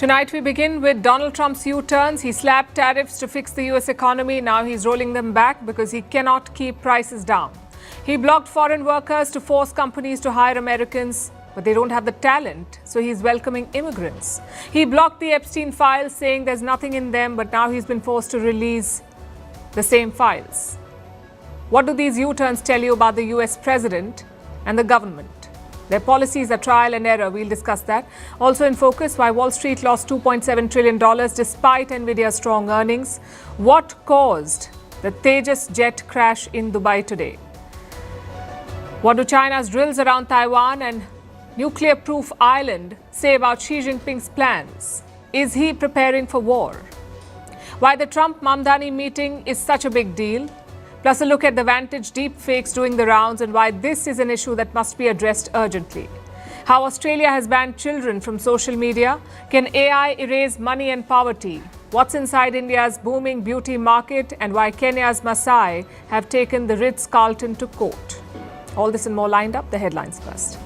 Tonight we begin with Donald Trump's U-turns. He slapped tariffs to fix the US economy. Now he's rolling them back because he cannot keep prices down. He blocked foreign workers to force companies to hire Americans, but they don't have the talent, so he's welcoming immigrants. He blocked the Epstein files, saying there's nothing in them, but now he's been forced to release the same files. What do these U-turns tell you about the US president and the government? Their policies are trial and error. We'll discuss that. Also in focus, why Wall Street lost $2.7 trillion despite Nvidia's strong earnings. What caused the Tejas jet crash in Dubai today? What do China's drills around Taiwan and nuclear-proof island say about Xi Jinping's plans? Is he preparing for war? Why the Trump-Mamdani meeting is such a big deal? Plus a look at the Vantage deepfakes doing the rounds and why this is an issue that must be addressed urgently. How Australia has banned children from social media. Can AI erase money and poverty? What's inside India's booming beauty market and why Kenya's Maasai have taken the Ritz-Carlton to court. All this and more lined up. The headlines first.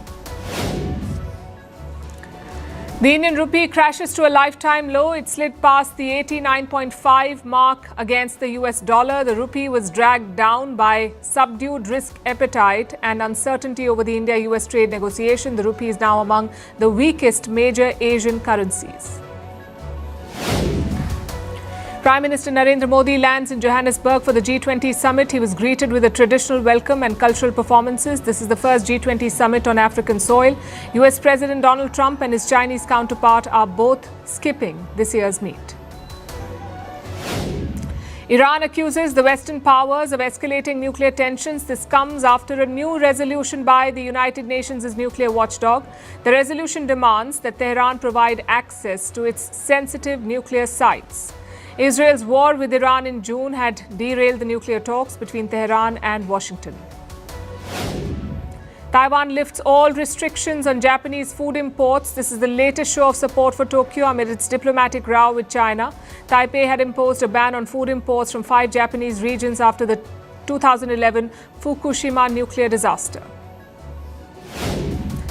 The Indian rupee crashes to a lifetime low. It slid past the 89.5 mark against the US dollar. The rupee was dragged down by subdued risk appetite and uncertainty over the India-US trade negotiation. The rupee is now among the weakest major Asian currencies. Prime Minister Narendra Modi lands in Johannesburg for the G20 summit. He was greeted with a traditional welcome and cultural performances. This is the first G20 summit on African soil. US President Donald Trump and his Chinese counterpart are both skipping this year's meet. Iran accuses the Western powers of escalating nuclear tensions. This comes after a new resolution by the United Nations' nuclear watchdog. The resolution demands that Tehran provide access to its sensitive nuclear sites. Israel's war with Iran in June had derailed the nuclear talks between Tehran and Washington. Taiwan lifts all restrictions on Japanese food imports. This is the latest show of support for Tokyo amid its diplomatic row with China. Taipei had imposed a ban on food imports from 5 Japanese regions after the 2011 Fukushima nuclear disaster.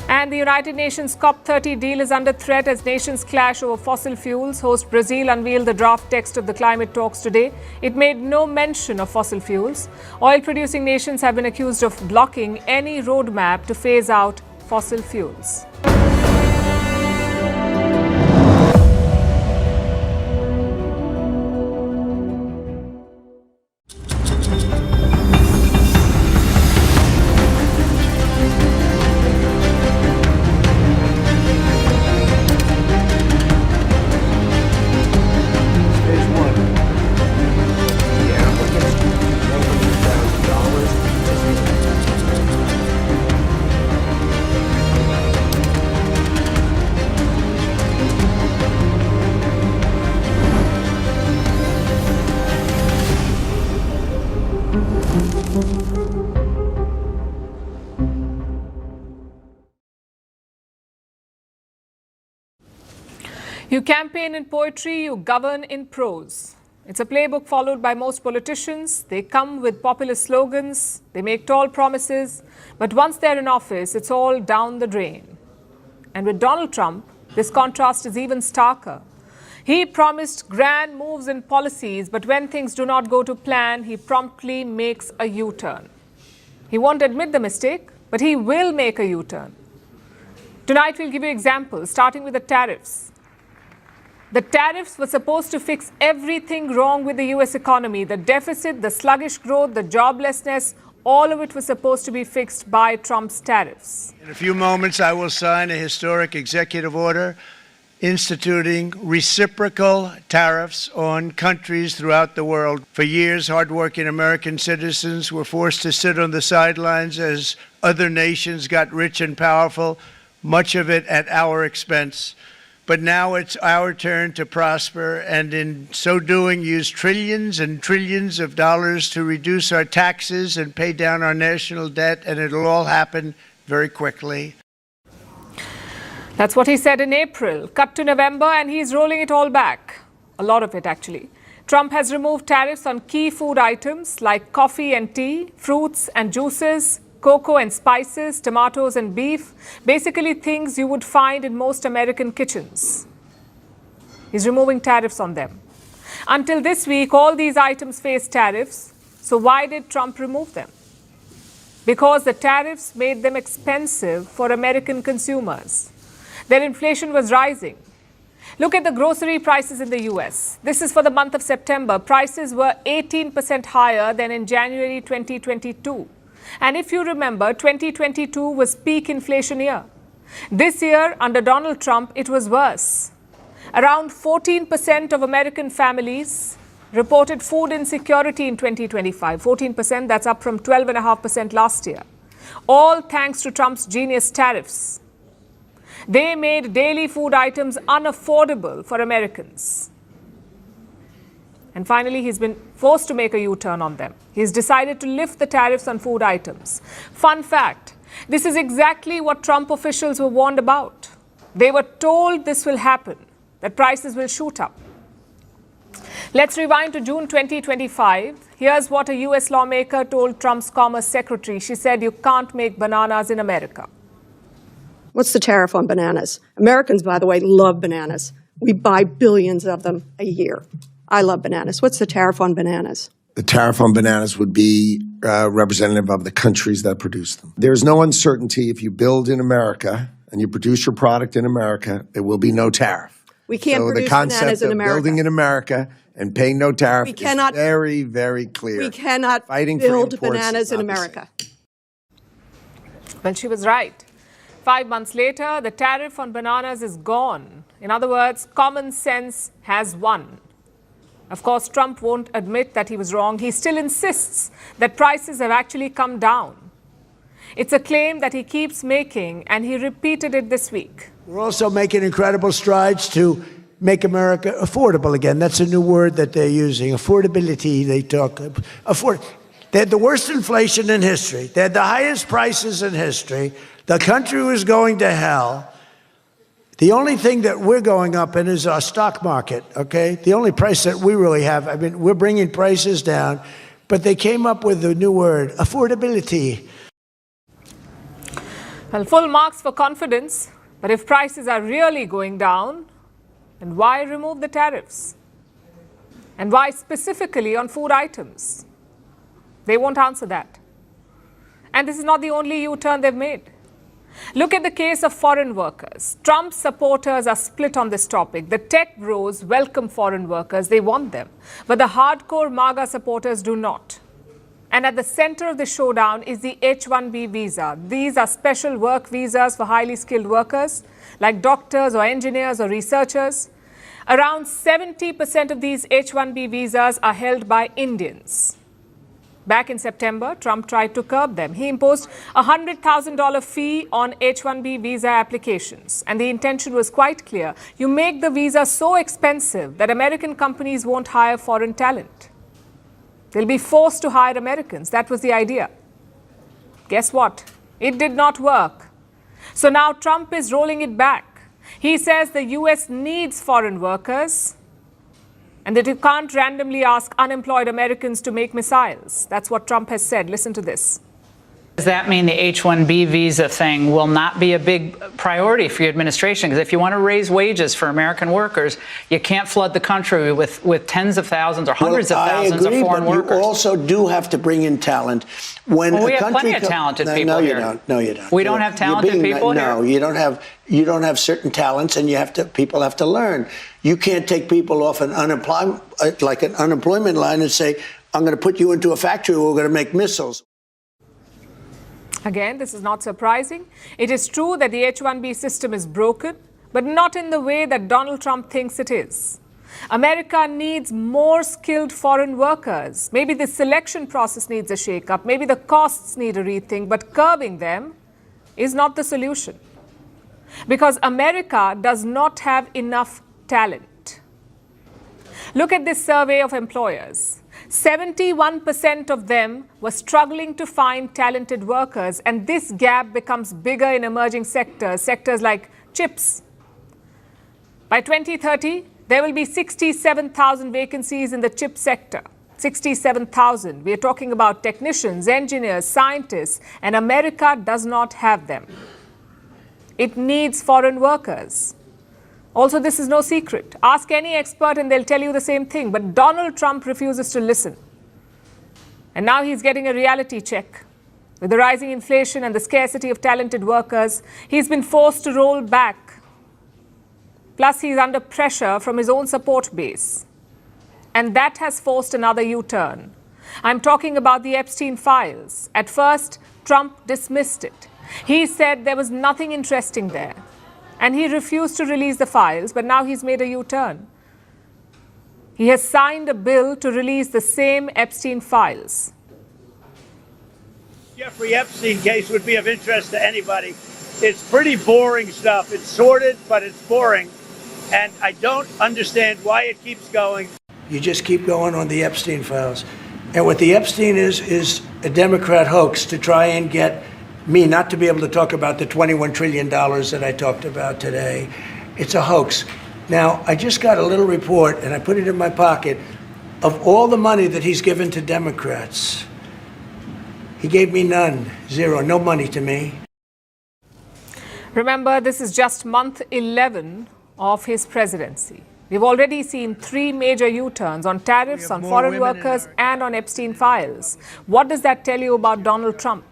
And the United Nations COP30 deal is under threat as nations clash over fossil fuels. Host Brazil unveiled the draft text of the climate talks today. It made no mention of fossil fuels. Oil-producing nations have been accused of blocking any roadmap to phase out fossil fuels. You campaign in poetry, you govern in prose. It's a playbook followed by most politicians. They come with populist slogans, they make tall promises, but once they're in office, it's all down the drain. And with Donald Trump, this contrast is even starker. He promised grand moves in policies, but when things do not go to plan, he promptly makes a U-turn. He won't admit the mistake, but he will make a U-turn. Tonight, we'll give you examples, starting with the tariffs. The tariffs were supposed to fix everything wrong with the US economy. The deficit, the sluggish growth, the joblessness, all of it was supposed to be fixed by Trump's tariffs. In a few moments, I will sign a historic executive order instituting reciprocal tariffs on countries throughout the world. For years, hardworking American citizens were forced to sit on the sidelines as other nations got rich and powerful, much of it at our expense. But now it's our turn to prosper, and in so doing, use trillions and trillions of dollars to reduce our taxes and pay down our national debt, and it'll all happen very quickly. That's what he said in April. Cut to November, and he's rolling it all back. A lot of it, actually. Trump has removed tariffs on key food items like coffee and tea, fruits and juices, cocoa and spices, tomatoes and beef, basically things you would find in most American kitchens. He's removing tariffs on them. Until this week, all these items faced tariffs. So why did Trump remove them? Because the tariffs made them expensive for American consumers. Their inflation was rising. Look at the grocery prices in the US. This is for the month of September. Prices were 18% higher than in January 2022. And if you remember, 2022 was peak inflation year. This year, under Donald Trump, it was worse. Around 14% of American families reported food insecurity in 2025. 14%, that's up from 12.5% last year. All thanks to Trump's genius tariffs. They made daily food items unaffordable for Americans. And finally, he's been forced to make a U-turn on them. He's decided to lift the tariffs on food items. Fun fact, this is exactly what Trump officials were warned about. They were told this will happen, that prices will shoot up. Let's rewind to June 2025. Here's what a US lawmaker told Trump's Commerce Secretary. She said, "You can't make bananas in America." What's the tariff on bananas? Americans, by the way, love bananas. We buy billions of them a year. I love bananas. What's the tariff on bananas? The tariff on bananas would be representative of the countries that produce them. There's no uncertainty if you build in America and you produce your product in America, there will be no tariff. We can't produce the concept bananas in of America. Building in America and paying no tariff We cannot, is very, very clear. We cannot Fighting for build imports bananas is in not the America. Well, she was right. 5 months later, the tariff on bananas is gone. In other words, common sense has won. Of course, Trump won't admit that he was wrong. He still insists that prices have actually come down. It's a claim that he keeps making, and he repeated it this week. We're also making incredible strides to make America affordable again. That's a new word that they're using. Affordability, they talk. They had the worst inflation in history. They had the highest prices in history. The country was going to hell. The only thing that we're going up in is our stock market, okay? The only price that we really have, I mean, we're bringing prices down, but they came up with a new word, affordability. Well, full marks for confidence, but if prices are really going down, then why remove the tariffs? And why specifically on food items? They won't answer that. And this is not the only U-turn they've made. Look at the case of foreign workers. Trump's supporters are split on this topic. The tech bros welcome foreign workers. They want them. But the hardcore MAGA supporters do not. And at the center of the showdown is the H-1B visa. These are special work visas for highly skilled workers, like doctors or engineers or researchers. Around 70% of these H-1B visas are held by Indians. Back in September, Trump tried to curb them. He imposed a $100,000 fee on H-1B visa applications. And the intention was quite clear. You make the visa so expensive that American companies won't hire foreign talent. They'll be forced to hire Americans. That was the idea. Guess what? It did not work. So now Trump is rolling it back. He says the US needs foreign workers, and that you can't randomly ask unemployed Americans to make missiles. That's what Trump has said. Listen to this. Does that mean the H-1B visa thing will not be a big priority for your administration? Because if you want to raise wages for American workers, you can't flood the country with tens of thousands or hundreds of thousands of foreign workers. You also do have to bring in talent. When we have plenty of talented people here. No, you don't. We don't have talented people here? No, you don't have certain talents, and people have to learn. You can't take people off an unemployment line and say, I'm going to put you into a factory where we're going to make missiles. Again, this is not surprising. It is true that the H-1B system is broken, but not in the way that Donald Trump thinks it is. America needs more skilled foreign workers. Maybe the selection process needs a shake-up. Maybe the costs need a rethink, but curbing them is not the solution. Because America does not have enough talent. Look at this survey of employers. 71% of them were struggling to find talented workers, and this gap becomes bigger in emerging sectors like chips. By 2030, there will be 67,000 vacancies in the chip sector. 67,000. We are talking about technicians, engineers, scientists, and America does not have them. It needs foreign workers. Also, this is no secret. Ask any expert and they'll tell you the same thing. But Donald Trump refuses to listen. And now he's getting a reality check. With the rising inflation and the scarcity of talented workers, he's been forced to roll back. Plus, he's under pressure from his own support base. And that has forced another U-turn. I'm talking about the Epstein files. At first, Trump dismissed it. He said there was nothing interesting there. And he refused to release the files, but now he's made a U-turn. He has signed a bill to release the same Epstein files. Jeffrey Epstein case would be of interest to anybody. It's pretty boring stuff. It's sordid, but it's boring. And I don't understand why it keeps going. You just keep going on the Epstein files. And what the Epstein is a Democrat hoax to try and get me not to be able to talk about the $21 trillion that I talked about today. It's a hoax. Now, I just got a little report, and I put it in my pocket, of all the money that he's given to Democrats. He gave me none, zero, no money to me. Remember, this is just month 11 of his presidency. We've already seen 3 major U-turns on tariffs, on foreign workers, and on Epstein files. What does that tell you about Donald Trump?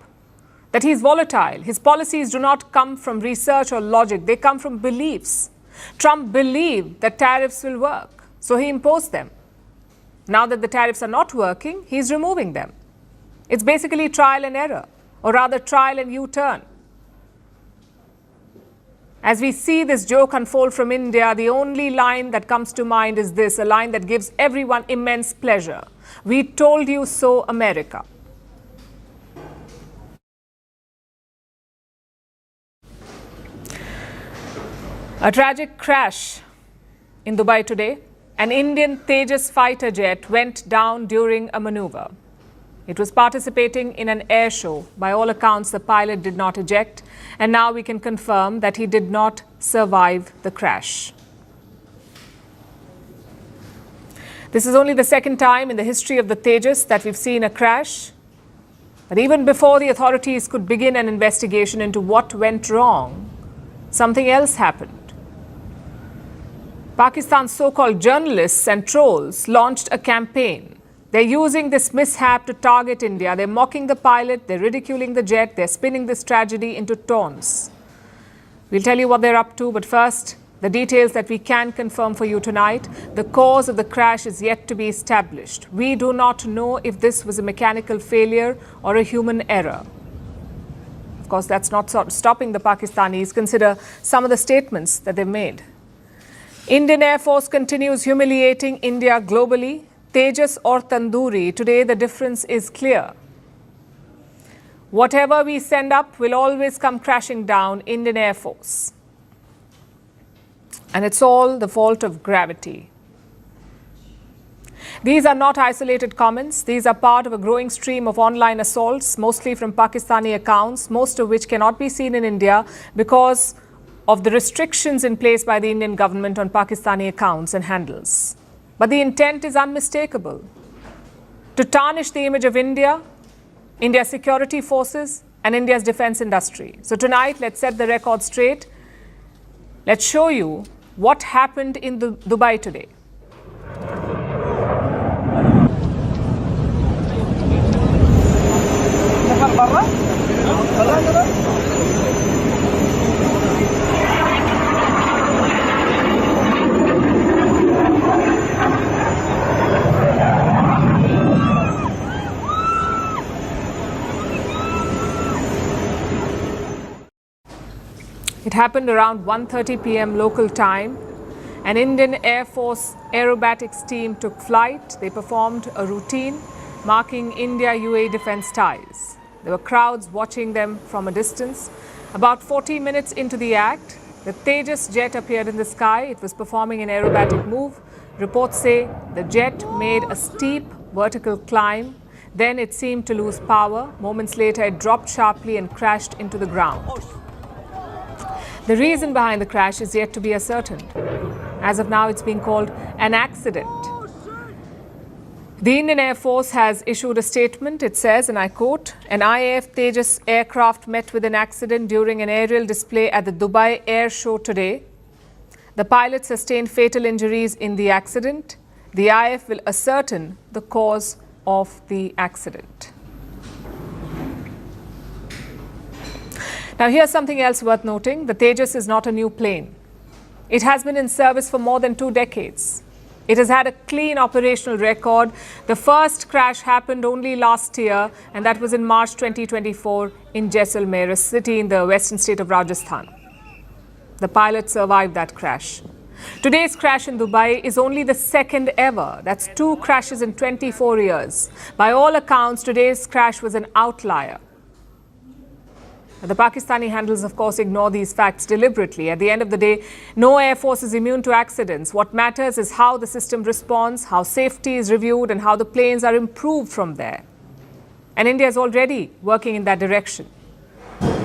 That he's volatile. His policies do not come from research or logic. They come from beliefs. Trump believed that tariffs will work, so he imposed them. Now that the tariffs are not working, he's removing them. It's basically trial and error, or rather trial and U-turn. As we see this joke unfold from India, the only line that comes to mind is this, a line that gives everyone immense pleasure. We told you so, America. A tragic crash in Dubai today. An Indian Tejas fighter jet went down during a maneuver. It was participating in an air show. By all accounts, the pilot did not eject, and now we can confirm that he did not survive the crash. This is only the second time in the history of the Tejas that we've seen a crash. But even before the authorities could begin an investigation into what went wrong, something else happened. Pakistan's so-called journalists and trolls launched a campaign. They're using this mishap to target India. They're mocking the pilot, they're ridiculing the jet, they're spinning this tragedy into taunts. We'll tell you what they're up to, but first, the details that we can confirm for you tonight. The cause of the crash is yet to be established. We do not know if this was a mechanical failure or a human error. Of course, that's not stopping the Pakistanis. Consider some of the statements that they've made. Indian Air Force continues humiliating India globally. Tejas or Tandoori, today the difference is clear. Whatever we send up will always come crashing down, Indian Air Force. And it's all the fault of gravity. These are not isolated comments. These are part of a growing stream of online assaults, mostly from Pakistani accounts, most of which cannot be seen in India because of the restrictions in place by the Indian government on Pakistani accounts and handles. But the intent is unmistakable. To tarnish the image of India, India's security forces, and India's defense industry. So tonight, let's set the record straight. Let's show you what happened in Dubai today. It happened around 1:30 p.m. local time. An Indian Air Force aerobatics team took flight. They performed a routine marking India-UAE defense ties. There were crowds watching them from a distance. About 40 minutes into the act, the Tejas jet appeared in the sky. It was performing an aerobatic move. Reports say the jet made a steep vertical climb. Then it seemed to lose power. Moments later, it dropped sharply and crashed into the ground. The reason behind the crash is yet to be ascertained. As of now, it's being called an accident. The Indian Air Force has issued a statement. It says, and I quote, "An IAF Tejas aircraft met with an accident during an aerial display at the Dubai Air Show today. The pilot sustained fatal injuries in the accident. The IF will ascertain the cause of the accident. Now, here's something else worth noting. The Tejas is not a new plane. It has been in service for more than 2 decades. It has had a clean operational record. The first crash happened only last year, and that was in March 2024 in Jaisalmer, a city in the western state of Rajasthan. The pilot survived that crash. Today's crash in Dubai is only the second ever. That's 2 crashes in 24 years. By all accounts, today's crash was an outlier. The Pakistani handlers, of course, ignore these facts deliberately. At the end of the day, no air force is immune to accidents. What matters is how the system responds, how safety is reviewed, and how the planes are improved from there. And India is already working in that direction.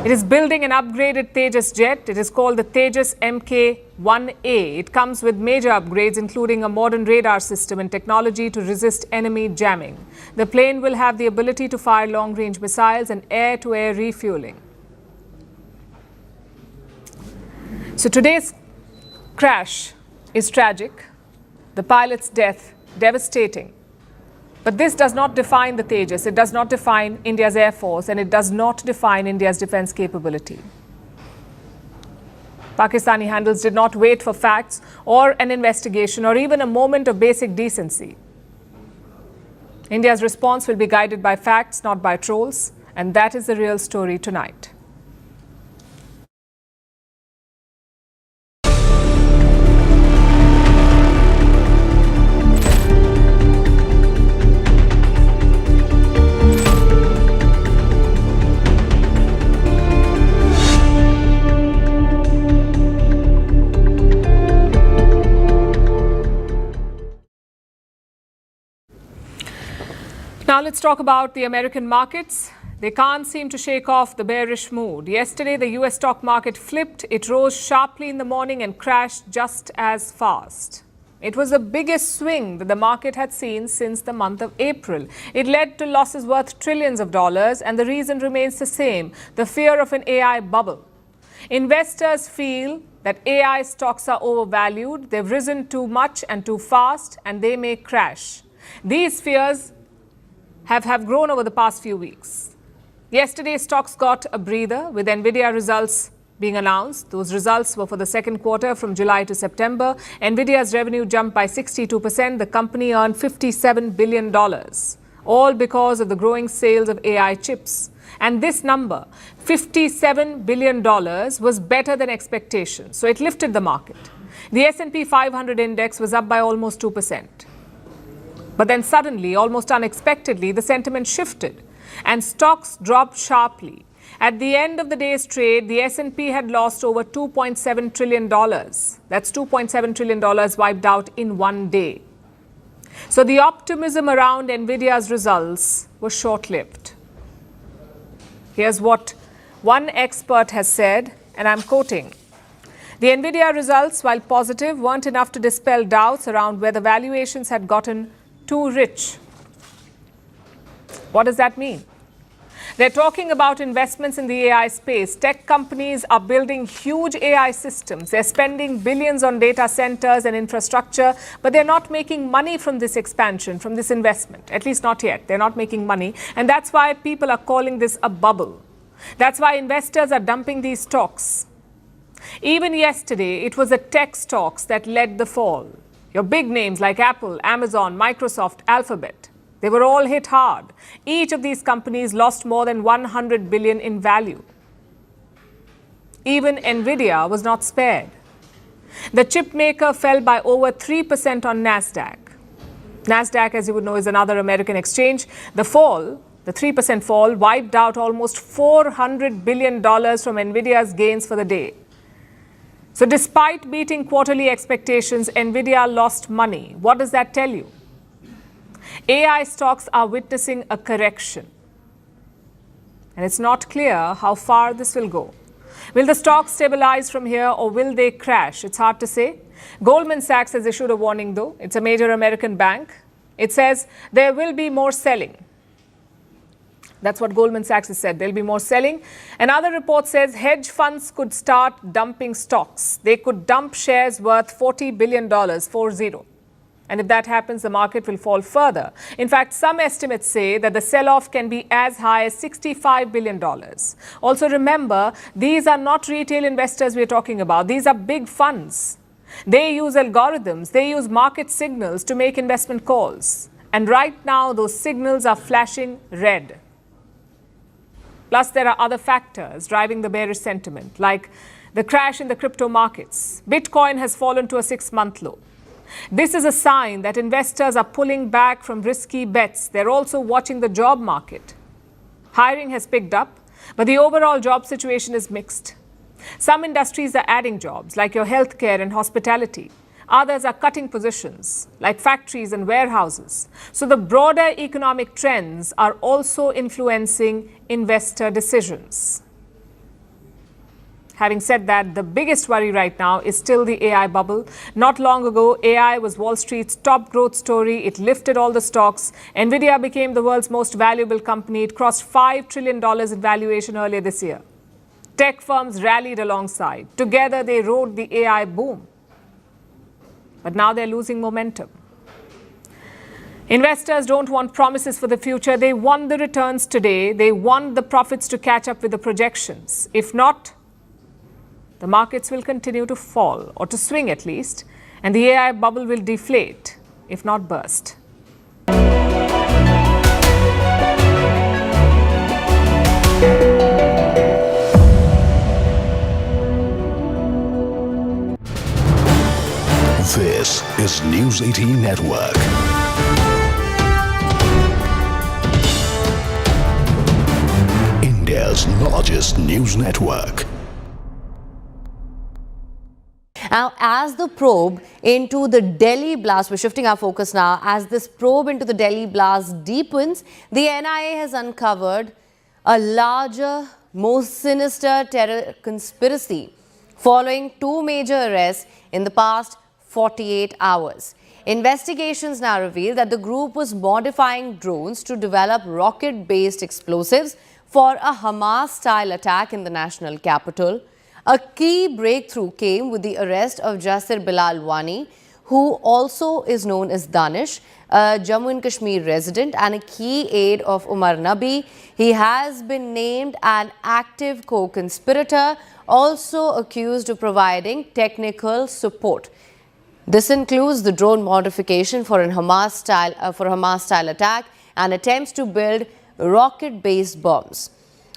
It is building an upgraded Tejas jet. It is called the Tejas Mk-1A. It comes with major upgrades, including a modern radar system and technology to resist enemy jamming. The plane will have the ability to fire long-range missiles and air-to-air refueling. So today's crash is tragic, the pilot's death devastating. But this does not define the Tejas, it does not define India's Air Force, and it does not define India's defense capability. Pakistani handlers did not wait for facts or an investigation or even a moment of basic decency. India's response will be guided by facts, not by trolls, and that is the real story tonight. Now let's talk about the American markets. They can't seem to shake off the bearish mood. Yesterday, the US stock market flipped. It rose sharply in the morning and crashed just as fast. It was the biggest swing that the market had seen since the month of April. It led to losses worth trillions of dollars, and the reason remains the same: the fear of an AI bubble. Investors feel that AI stocks are overvalued, they've risen too much and too fast, and they may crash. These fears have grown over the past few weeks. Yesterday, stocks got a breather with NVIDIA results being announced. Those results were for the second quarter from July to September. NVIDIA's revenue jumped by 62%. The company earned $57 billion, all because of the growing sales of AI chips. And this number, $57 billion, was better than expectations. So it lifted the market. The S&P 500 index was up by almost 2%. But then suddenly, almost unexpectedly, the sentiment shifted and stocks dropped sharply. At the end of the day's trade, the S&P had lost over $2.7 trillion. That's $2.7 trillion wiped out in one day. So the optimism around NVIDIA's results was short-lived. Here's what one expert has said, and I'm quoting: "The NVIDIA results, while positive, weren't enough to dispel doubts around whether valuations had gotten too rich." What does that mean? They're talking about investments in the AI space. Tech companies are building huge AI systems. They're spending billions on data centers and infrastructure, but they're not making money from this expansion, from this investment. At least not yet. They're not making money. And that's why people are calling this a bubble. That's why investors are dumping these stocks. Even yesterday, it was the tech stocks that led the fall. Your big names like Apple, Amazon, Microsoft, Alphabet, they were all hit hard. Each of these companies lost more than 100 billion in value. Even NVIDIA was not spared. The chip maker fell by over 3% on NASDAQ. NASDAQ, as you would know, is another American exchange. The fall, the 3% fall, wiped out almost $400 billion from NVIDIA's gains for the day. So despite beating quarterly expectations, NVIDIA lost money. What does that tell you? AI stocks are witnessing a correction. And it's not clear how far this will go. Will the stocks stabilize from here, or will they crash? It's hard to say. Goldman Sachs has issued a warning, though. It's a major American bank. It says there will be more selling. That's what Goldman Sachs has said. There'll be more selling. Another report says hedge funds could start dumping stocks. They could dump shares worth $40 billion, 40. And if that happens, the market will fall further. In fact, some estimates say that the sell-off can be as high as $65 billion. Also remember, these are not retail investors we're talking about. These are big funds. They use algorithms. They use market signals to make investment calls. And right now, those signals are flashing red. Plus, there are other factors driving the bearish sentiment, like the crash in the crypto markets. Bitcoin has fallen to a 6-month low. This is a sign that investors are pulling back from risky bets. They're also watching the job market. Hiring has picked up, but the overall job situation is mixed. Some industries are adding jobs, like your healthcare and hospitality. Others are cutting positions, like factories and warehouses. So the broader economic trends are also influencing investor decisions. Having said that, the biggest worry right now is still the AI bubble. Not long ago, AI was Wall Street's top growth story. It lifted all the stocks. Nvidia became the world's most valuable company. It crossed $5 trillion in valuation earlier this year. Tech firms rallied alongside. Together, they rode the AI boom. But now they're losing momentum. Investors don't want promises for the future. They want the returns today. They want the profits to catch up with the projections. If not, the markets will continue to fall, or to swing at least, and the AI bubble will deflate, if not burst. This is News 18 Network. India's largest news network. Now, as the probe into the Delhi blast, we're shifting our focus now, as this probe into the Delhi blast deepens, the NIA has uncovered a larger, more sinister terror conspiracy following 2 major arrests in the past 48 hours. Investigations now reveal that the group was modifying drones to develop rocket-based explosives for a Hamas-style attack in the national capital. A key breakthrough came with the arrest of Jasir Bilal Wani, who also is known as Danish, a Jammu and Kashmir resident and a key aide of Umar Nabi. He has been named an active co-conspirator, also accused of providing technical support. This includes the drone modification for a Hamas-style attack and attempts to build rocket-based bombs.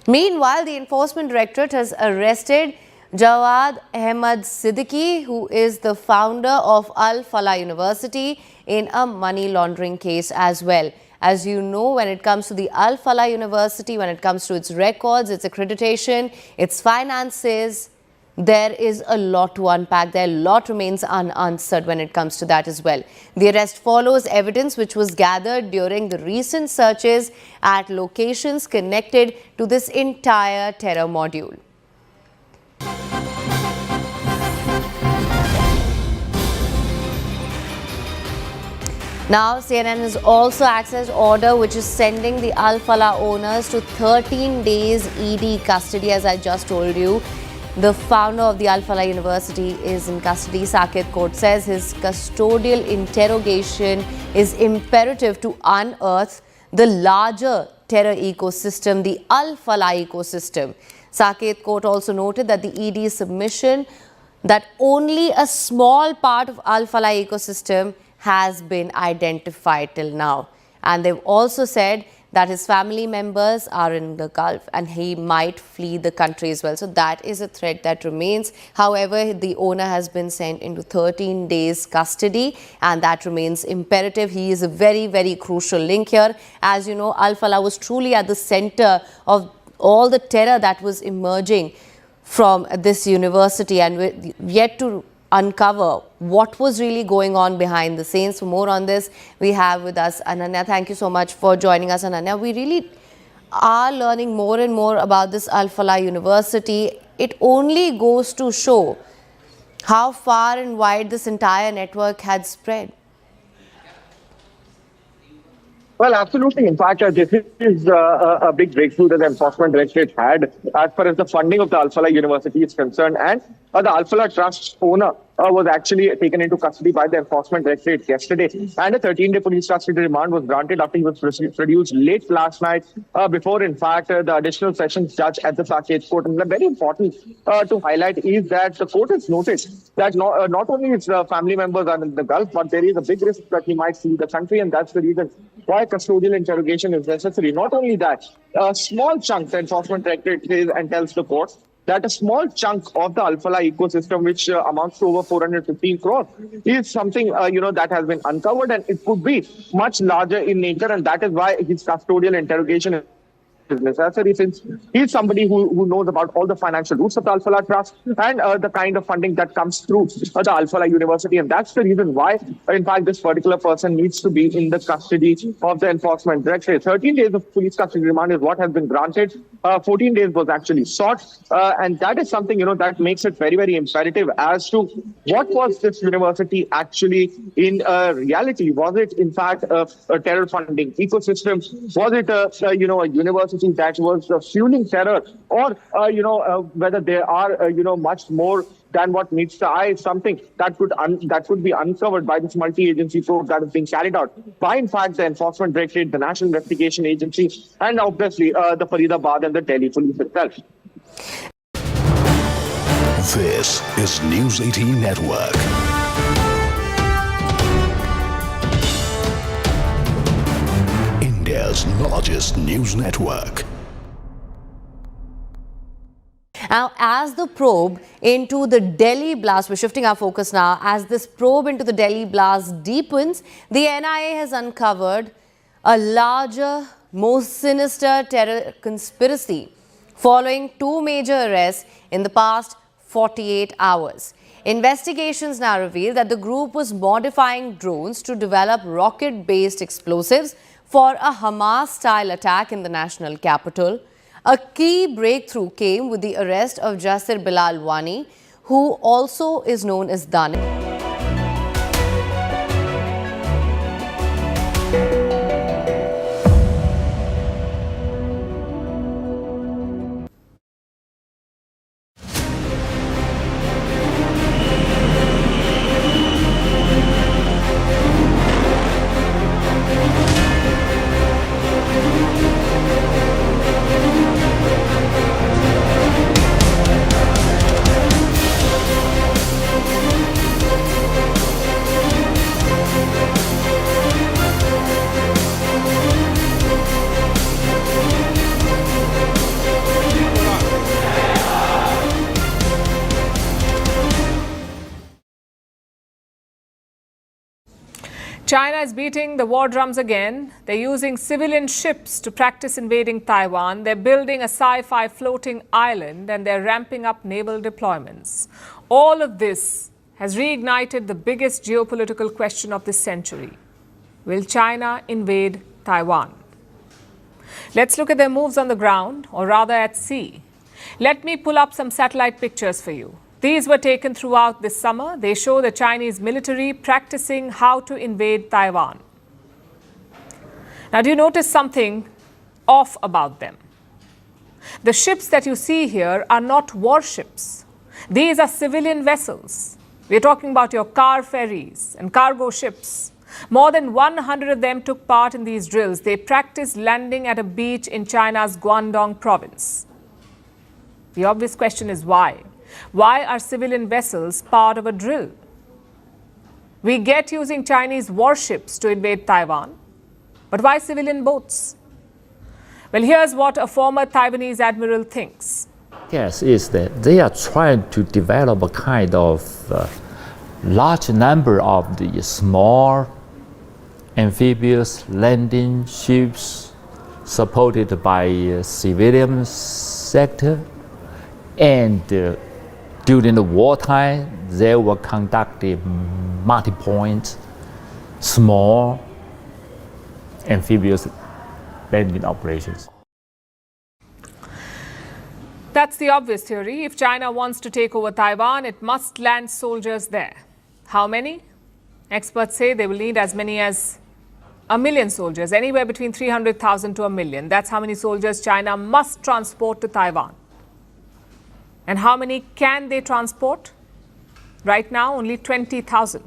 Meanwhile, the Enforcement Directorate has arrested Jawad Ahmad Siddiqui, who is the founder of Al Falah University, in a money laundering case as well. As you know, when it comes to the Al Falah University, when it comes to its records, its accreditation, its finances, there is a lot to unpack. There a lot remains unanswered when it comes to that as well. The arrest follows evidence which was gathered during the recent searches at locations connected to this entire terror module. Now, CNN has also accessed order which is sending the Al Falah owners to 13 days ED custody, as I just told you. The founder of the Al Falah University is in custody. Saket Court says his custodial interrogation is imperative to unearth the larger terror ecosystem, the Al Falah ecosystem. Saket Court also noted that the ED submission that only a small part of Al Falah ecosystem has been identified till now. And they've also said that his family members are in the Gulf and he might flee the country as well. So that is a threat that remains. However, the owner has been sent into 13 days custody and that remains imperative. He is a very, very crucial link here. As you know, Al Falah was truly at the center of all the terror that was emerging from this university, and we're yet to uncover what was really going on behind the scenes. For more on this, we have with us Ananya. Thank you so much for joining us, Ananya. We really are learning more and more about this Al Falah University. It only goes to show how far and wide this entire network had spread. Well, absolutely. In fact, this is a big breakthrough that the Enforcement Directorate had as far as the funding of the Al-Falah University is concerned. And the Al-Falah Trust owner was actually taken into custody by the Enforcement Directorate yesterday. And a 13-day police custody remand was granted after he was produced late last night before, in fact, the additional sessions judge at the Saket Court. And very important to highlight is that the court has noticed that not only his family members are in the Gulf, but there is a big risk that he might flee the country. And that's the reason why custodial interrogation is necessary. Not only that, a small chunk, the Enforcement Directorate says and tells the court that a small chunk of the Al-Falah ecosystem, which amounts to over 415 crores, is something, that has been uncovered, and it could be much larger in nature, and that is why his custodial interrogation is necessary, since he's somebody who knows about all the financial roots of the Al-Falah Trust and the kind of funding that comes through the Al-Falah University. And that's the reason why, in fact, this particular person needs to be in the custody of the Enforcement Directorate. 13 days of police custody remand is what has been granted. 14 days was actually sought. And that is something, that makes it very, very imperative as to what was this university actually in reality. Was it, in fact, a terror funding ecosystem? Was it a university that was fueling terror, or whether there are much more than what meets the eye, is something that could be uncovered by this multi-agency probe that is being carried out by, in fact, the Enforcement Directorate, the National Investigation Agency, and obviously the Faridabad and the Delhi Police itself. This is News 18 Network. India's largest news network. Now, as the probe into the Delhi blast, we're shifting our focus now, as this probe into the Delhi blast deepens, the NIA has uncovered a larger, more sinister terror conspiracy following two major arrests in the past 48 hours. Investigations now reveal that the group was modifying drones to develop rocket-based explosives for a Hamas-style attack in the national capital. A key breakthrough came with the arrest of Jasir Bilal Wani, who also is known as Danish. China is beating the war drums again. They're using civilian ships to practice invading Taiwan. They're building a sci-fi floating island, and they're ramping up naval deployments. All of this has reignited the biggest geopolitical question of this century. Will China invade Taiwan? Let's look at their moves on the ground, or rather at sea. Let me pull up some satellite pictures for you. These were taken throughout this summer. They show the Chinese military practicing how to invade Taiwan. Now, do you notice something off about them? The ships that you see here are not warships. These are civilian vessels. We're talking about your car ferries and cargo ships. More than 100 of them took part in these drills. They practiced landing at a beach in China's Guangdong province. The obvious question is why? Why are civilian vessels part of a drill? We get using Chinese warships to invade Taiwan, but why civilian boats? Well, here's what a former Taiwanese admiral thinks. Yes, is that they are trying to develop a kind of large number of the small amphibious landing ships supported by civilian sector, and during the wartime, they will conduct the multi-point, small, amphibious landing operations. That's the obvious theory. If China wants to take over Taiwan, it must land soldiers there. How many? Experts say they will need as many as 1 million soldiers, anywhere between 300,000 to 1 million. That's how many soldiers China must transport to Taiwan. And how many can they transport? Right now, only 20,000.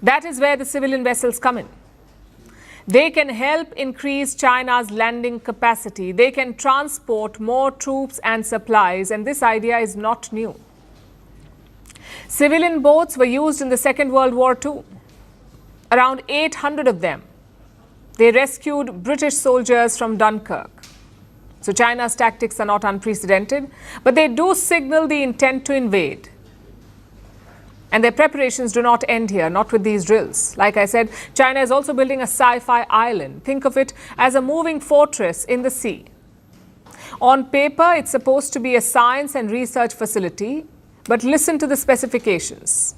That is where the civilian vessels come in. They can help increase China's landing capacity. They can transport more troops and supplies, and this idea is not new. Civilian boats were used in the Second World War too. Around 800 of them. They rescued British soldiers from Dunkirk. So China's tactics are not unprecedented, but they do signal the intent to invade. And their preparations do not end here, not with these drills. Like I said, China is also building a sci-fi island. Think of it as a moving fortress in the sea. On paper, it's supposed to be a science and research facility, but listen to the specifications.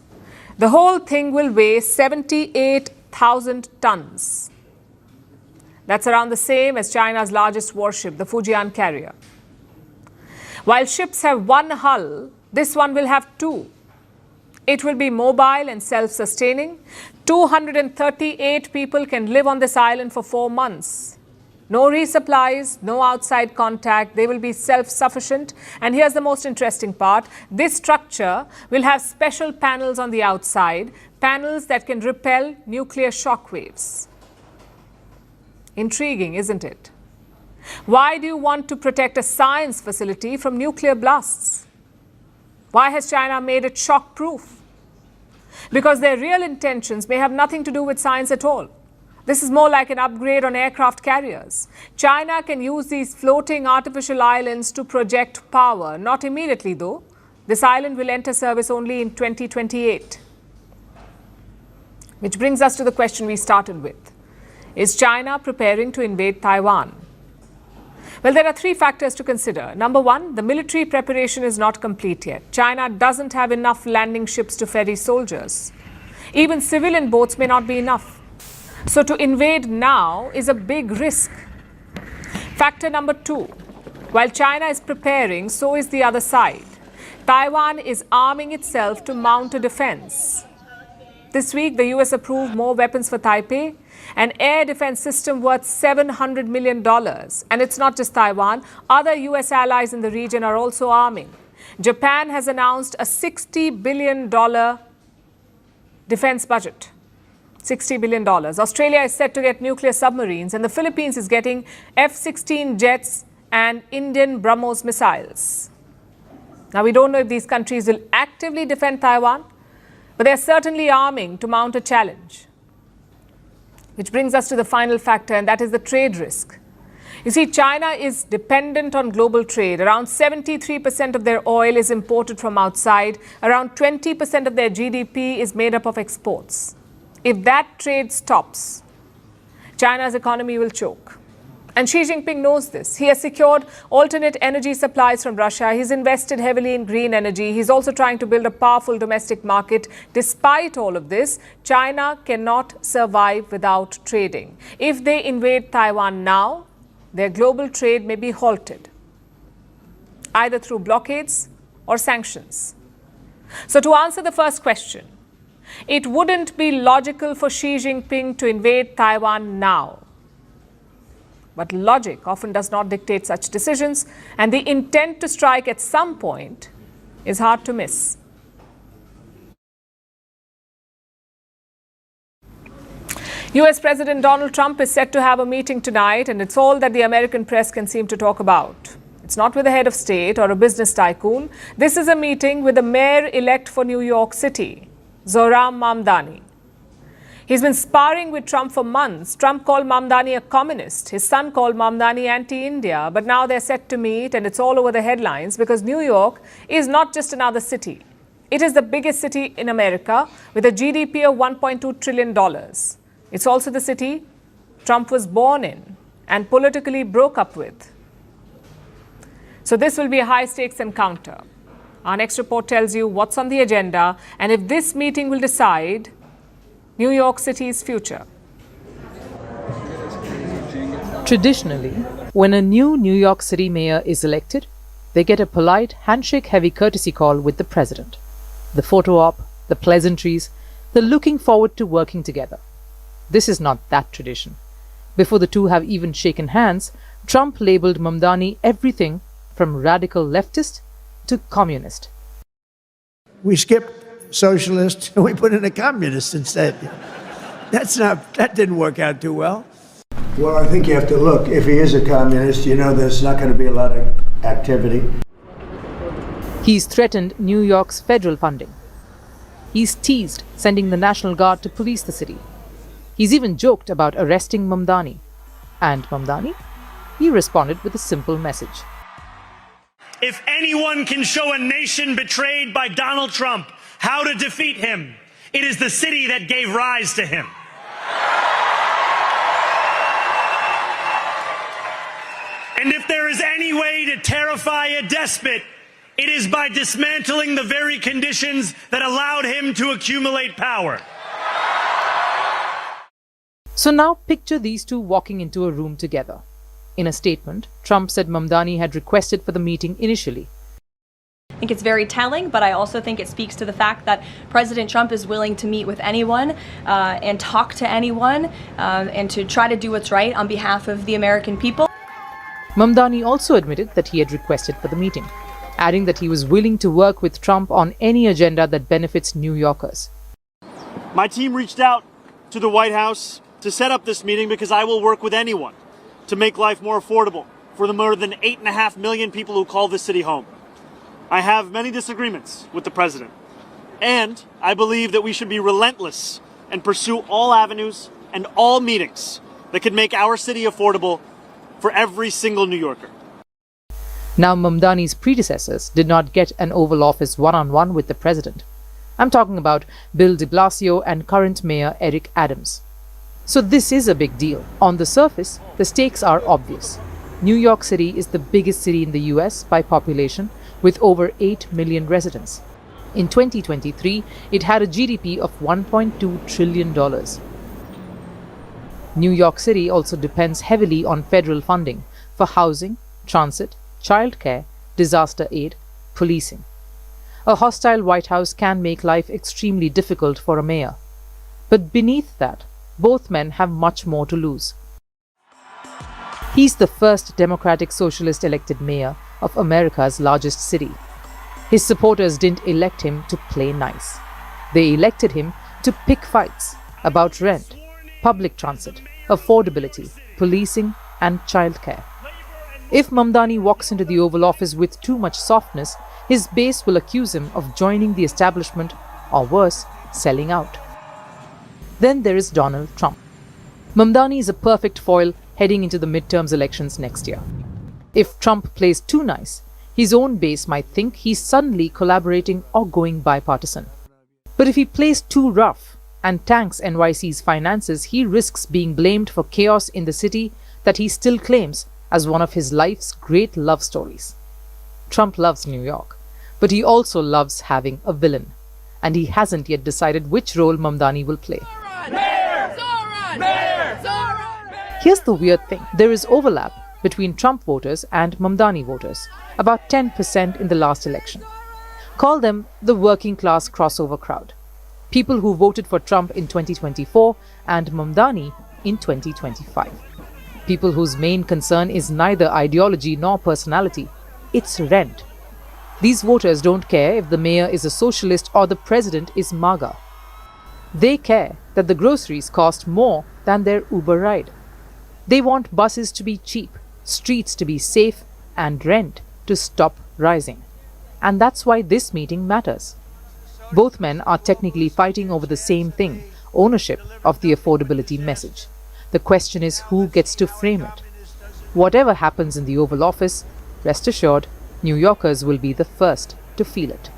The whole thing will weigh 78,000 tons. That's around the same as China's largest warship, the Fujian carrier. While ships have one hull, this one will have two. It will be mobile and self-sustaining. 238 people can live on this island for 4 months. No resupplies, no outside contact. They will be self-sufficient. And here's the most interesting part. This structure will have special panels on the outside, panels that can repel nuclear shock waves. Intriguing, isn't it? Why do you want to protect a science facility from nuclear blasts? Why has China made it shock-proof? Because their real intentions may have nothing to do with science at all. This is more like an upgrade on aircraft carriers. China can use these floating artificial islands to project power. Not immediately, though. This island will enter service only in 2028. Which brings us to the question we started with. Is China preparing to invade Taiwan? Well, there are 3 factors to consider. Number 1, the military preparation is not complete yet. China doesn't have enough landing ships to ferry soldiers. Even civilian boats may not be enough. So to invade now is a big risk. Factor number 2, while China is preparing, so is the other side. Taiwan is arming itself to mount a defense. This week, the US approved more weapons for Taipei, an air defense system worth $700 million. And it's not just Taiwan. Other US allies in the region are also arming. Japan has announced a $60 billion defense budget. $60 billion. Australia is set to get nuclear submarines, and the Philippines is getting F-16 jets and Indian BrahMos missiles. Now, we don't know if these countries will actively defend Taiwan, but they're certainly arming to mount a challenge. Which brings us to the final factor, and that is the trade risk. You see, China is dependent on global trade. Around 73% of their oil is imported from outside. Around 20% of their GDP is made up of exports. If that trade stops, China's economy will choke. And Xi Jinping knows this. He has secured alternate energy supplies from Russia. He's invested heavily in green energy. He's also trying to build a powerful domestic market. Despite all of this, China cannot survive without trading. If they invade Taiwan now, their global trade may be halted, either through blockades or sanctions. So to answer the first question, it wouldn't be logical for Xi Jinping to invade Taiwan now. But logic often does not dictate such decisions, and the intent to strike at some point is hard to miss. US President Donald Trump is set to have a meeting tonight, and it's all that the American press can seem to talk about. It's not with a head of state or a business tycoon. This is a meeting with the mayor-elect for New York City, Zohran Mamdani. He's been sparring with Trump for months. Trump called Mamdani a communist. His son called Mamdani anti-India. But now they're set to meet, and it's all over the headlines because New York is not just another city. It is the biggest city in America with a GDP of $1.2 trillion. It's also the city Trump was born in and politically broke up with. So this will be a high-stakes encounter. Our next report tells you what's on the agenda and if this meeting will decide New York City's future. Traditionally, when a new New York City mayor is elected, they get a polite, handshake-heavy courtesy call with the president. The photo op, the pleasantries, the looking forward to working together. This is not that tradition. Before the two have even shaken hands, Trump labeled Mamdani everything from radical leftist to communist. We skipped socialist and we put in a communist instead. That didn't work out too well. Well, I think you have to look. If he is a communist, you know there's not going to be a lot of activity. He's threatened New York's federal funding. He's teased sending the National Guard to police the city. He's even joked about arresting Mamdani. And Mamdani? He responded with a simple message. If anyone can show a nation betrayed by Donald Trump how to defeat him, it is the city that gave rise to him. And if there is any way to terrify a despot, it is by dismantling the very conditions that allowed him to accumulate power. So now picture these two walking into a room together. In a statement, Trump said Mamdani had requested for the meeting initially. I think it's very telling, but I also think it speaks to the fact that President Trump is willing to meet with anyone and talk to anyone and to try to do what's right on behalf of the American people. Mamdani also admitted that he had requested for the meeting, adding that he was willing to work with Trump on any agenda that benefits New Yorkers. My team reached out to the White House to set up this meeting because I will work with anyone to make life more affordable for the more than 8.5 million people who call this city home. I have many disagreements with the president, and I believe that we should be relentless and pursue all avenues and all meetings that could make our city affordable for every single New Yorker. Now, Mamdani's predecessors did not get an Oval Office one-on-one with the president. I'm talking about Bill de Blasio and current Mayor Eric Adams. So this is a big deal. On the surface, the stakes are obvious. New York City is the biggest city in the US by population, with over 8 million residents. In 2023, it had a GDP of $1.2 trillion. New York City also depends heavily on federal funding for housing, transit, childcare, disaster aid, policing. A hostile White House can make life extremely difficult for a mayor. But beneath that, both men have much more to lose. He's the first Democratic Socialist elected mayor of America's largest city. His supporters didn't elect him to play nice. They elected him to pick fights about rent, public transit, affordability, policing, and childcare. If Mamdani walks into the Oval Office with too much softness, his base will accuse him of joining the establishment, or worse, selling out. Then there is Donald Trump. Mamdani is a perfect foil heading into the midterms elections next year. If Trump plays too nice, his own base might think he's suddenly collaborating or going bipartisan. But if he plays too rough and tanks NYC's finances, he risks being blamed for chaos in the city that he still claims as one of his life's great love stories. Trump loves New York, but he also loves having a villain. And he hasn't yet decided which role Mamdani will play. Here's the weird thing. There is overlap between Trump voters and Mamdani voters, about 10% in the last election. Call them the working class crossover crowd. People who voted for Trump in 2024 and Mamdani in 2025. People whose main concern is neither ideology nor personality. It's rent. These voters don't care if the mayor is a socialist or the president is MAGA. They care that the groceries cost more than their Uber ride. They want buses to be cheap, streets to be safe, and rent to stop rising. And that's why this meeting matters. Both men are technically fighting over the same thing, ownership of the affordability message. The question is who gets to frame it. Whatever happens in the Oval Office, rest assured, New Yorkers will be the first to feel it.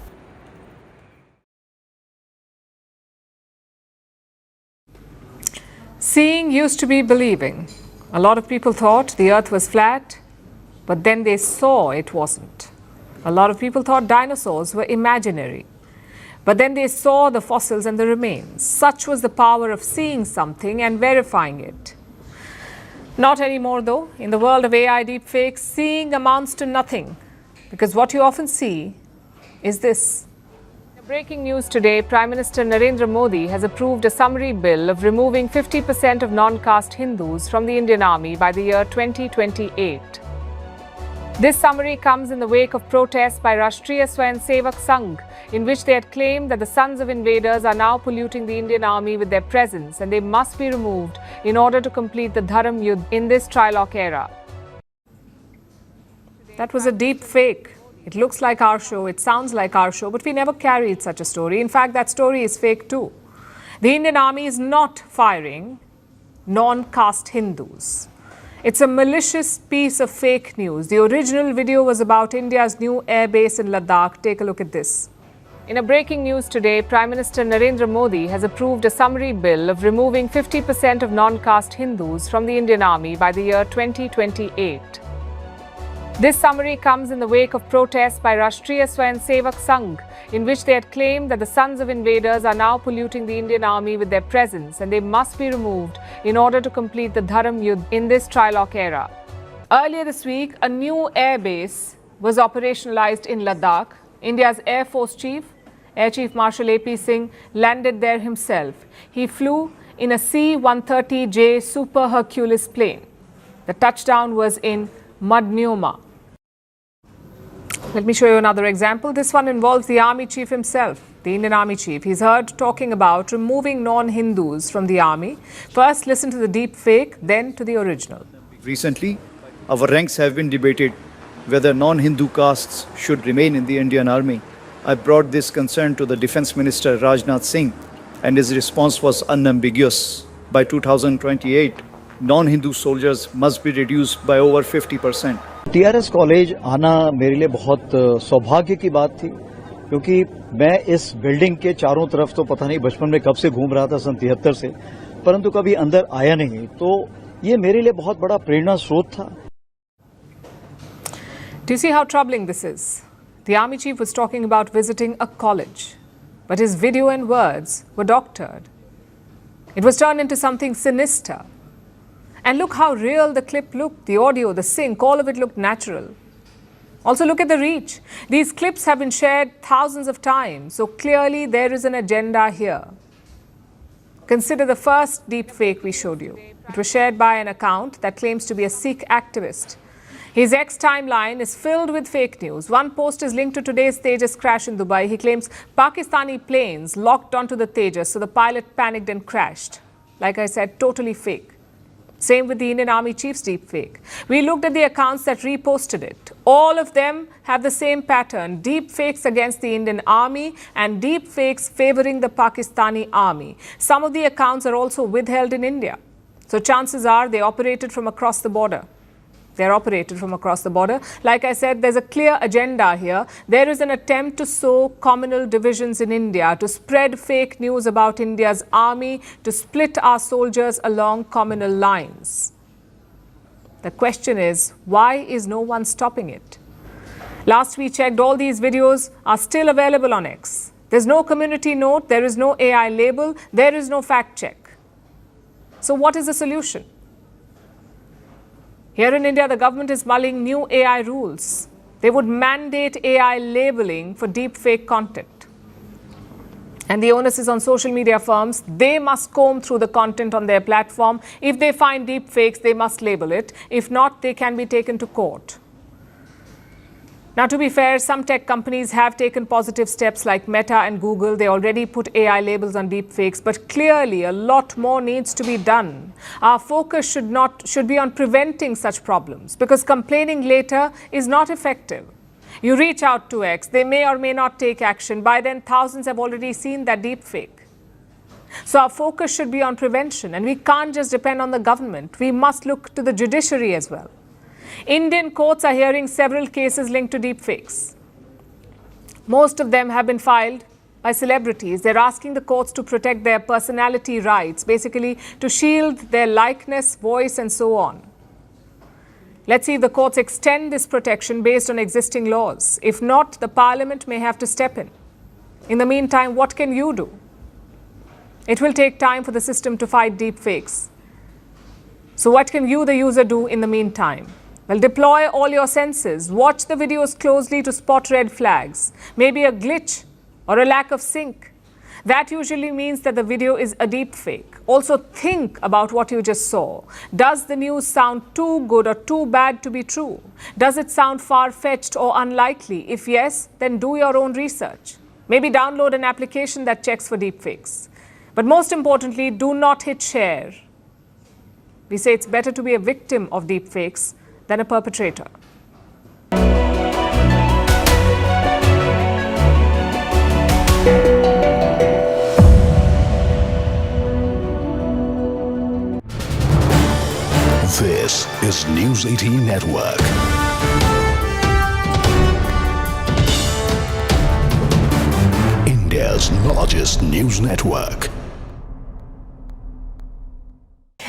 Seeing used to be believing. A lot of people thought the earth was flat, but then they saw it wasn't. A lot of people thought dinosaurs were imaginary, but then they saw the fossils and the remains. Such was the power of seeing something and verifying it. Not anymore though. In the world of AI deepfakes, seeing amounts to nothing, because what you often see is this. Breaking news today, Prime Minister Narendra Modi has approved a summary bill of removing 50% of non-caste Hindus from the Indian Army by the year 2028. This summary comes in the wake of protests by Rashtriya Swayamsevak Sangh, in which they had claimed that the sons of invaders are now polluting the Indian Army with their presence and they must be removed in order to complete the Dharam Yudh in this trilogue era. That was a deep fake. It looks like our show, it sounds like our show, but we never carried such a story. In fact, that story is fake too. The Indian Army is not firing non-caste Hindus. It's a malicious piece of fake news. The original video was about India's new air base in Ladakh. Take a look at this. In a breaking news today, Prime Minister Narendra Modi has approved a summary bill of removing 50% of non-caste Hindus from the Indian Army by the year 2028. This summary comes in the wake of protests by Rashtriya Swayamsevak Sangh, in which they had claimed that the sons of invaders are now polluting the Indian Army with their presence and they must be removed in order to complete the Dharam Yudh in this trilogue era. Earlier this week, a new air base was operationalized in Ladakh. India's Air Force Chief, Air Chief Marshal A.P. Singh, landed there himself. He flew in a C-130J Super Hercules plane. The touchdown was in Madnyoma. Let me show you another example. This one involves the Army Chief himself, the Indian Army Chief. He's heard talking about removing non-Hindus from the Army. First, listen to the deep fake, then to the original. Recently, our ranks have been debated whether non-Hindu castes should remain in the Indian Army. I brought this concern to the Defence Minister Rajnath Singh, and his response was unambiguous. By 2028, non-Hindu soldiers must be reduced by over 50%. TRS college आना मेरे लिए बहुत सौभाग्य की बात थी, क्योंकि मैं इस बिल्डिंग के चारों तरफ तो पता नहीं बचपन में कब से घूम रहा था, सन 73 से, परंतु कभी अंदर आया नहीं, तो ये मेरे लिए बहुत बड़ा प्रेरणा स्रोत था. Do you see how troubling this is? The Army Chief was talking about visiting a college, but his video and words were doctored. It was turned into something sinister. And look how real the clip looked, the audio, the sync, all of it looked natural. Also look at the reach. These clips have been shared thousands of times, so clearly there is an agenda here. Consider the first deep fake we showed you. It was shared by an account that claims to be a Sikh activist. His X timeline is filled with fake news. One post is linked to today's Tejas crash in Dubai. He claims Pakistani planes locked onto the Tejas, so the pilot panicked and crashed. Like I said, totally fake. Same with the Indian Army Chief's deepfake. We looked at the accounts that reposted it. All of them have the same pattern, deepfakes against the Indian Army and deepfakes favoring the Pakistani Army. Some of the accounts are also withheld in India. So chances are they operated from across the border. They're operated from across the border. Like I said, there's a clear agenda here. There is an attempt to sow communal divisions in India, to spread fake news about India's army, to split our soldiers along communal lines. The question is, why is no one stopping it? Last we checked, all these videos are still available on X. There's no community note, there is no AI label, there is no fact check. So what is the solution? Here in India, the government is mulling new AI rules. They would mandate AI labeling for deepfake content. And the onus is on social media firms. They must comb through the content on their platform. If they find deepfakes, they must label it. If not, they can be taken to court. Now, to be fair, some tech companies have taken positive steps like Meta and Google. They already put AI labels on deepfakes, but clearly a lot more needs to be done. Our focus should be on preventing such problems, because complaining later is not effective. You reach out to X, they may or may not take action. By then, thousands have already seen that deepfake. So our focus should be on prevention, and we can't just depend on the government. We must look to the judiciary as well. Indian courts are hearing several cases linked to deepfakes. Most of them have been filed by celebrities. They're asking the courts to protect their personality rights, basically to shield their likeness, voice, and so on. Let's see if the courts extend this protection based on existing laws. If not, the parliament may have to step in. In the meantime, what can you do? It will take time for the system to fight deepfakes. So what can you, the user, do in the meantime? Well, deploy all your senses. Watch the videos closely to spot red flags. Maybe a glitch or a lack of sync. That usually means that the video is a deep fake. Also think about what you just saw. Does the news sound too good or too bad to be true? Does it sound far-fetched or unlikely? If yes, then do your own research. Maybe download an application that checks for deepfakes. But most importantly, do not hit share. We say it's better to be a victim of deepfakes than a perpetrator. This is News 18 Network. India's largest news network.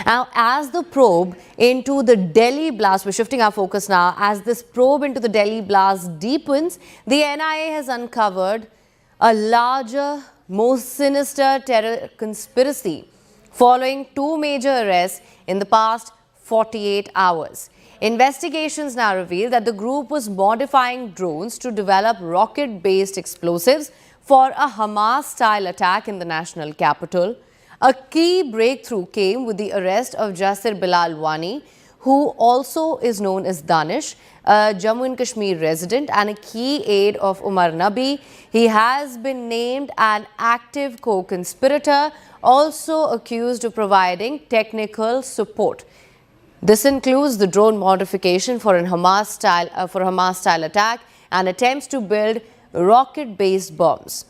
Now, as the probe into the Delhi blast, we're shifting our focus now, as this probe into the Delhi blast deepens, the NIA has uncovered a larger, more sinister terror conspiracy following two major arrests in the past 48 hours. Investigations now reveal that the group was modifying drones to develop rocket-based explosives for a Hamas-style attack in the national capital. A key breakthrough came with the arrest of Jasir Bilal Wani, who also is known as Danish, a Jammu and Kashmir resident and a key aide of Umar Nabi. He has been named an active co-conspirator, also accused of providing technical support. This includes the drone modification for a Hamas-style attack and attempts to build rocket-based bombs.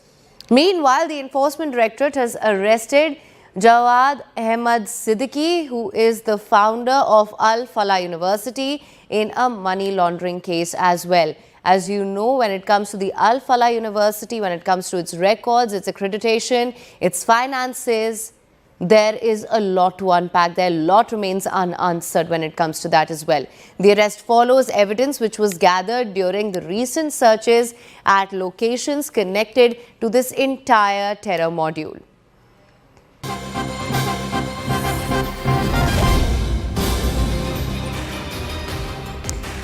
Meanwhile, the Enforcement Directorate has arrested Jawad Ahmed Siddiqui, who is the founder of Al Falah University, in a money laundering case as well. As you know, when it comes to the Al Falah University, when it comes to its records, its accreditation, its finances, there is a lot to unpack. There a lot remains unanswered when it comes to that as well. The arrest follows evidence which was gathered during the recent searches at locations connected to this entire terror module.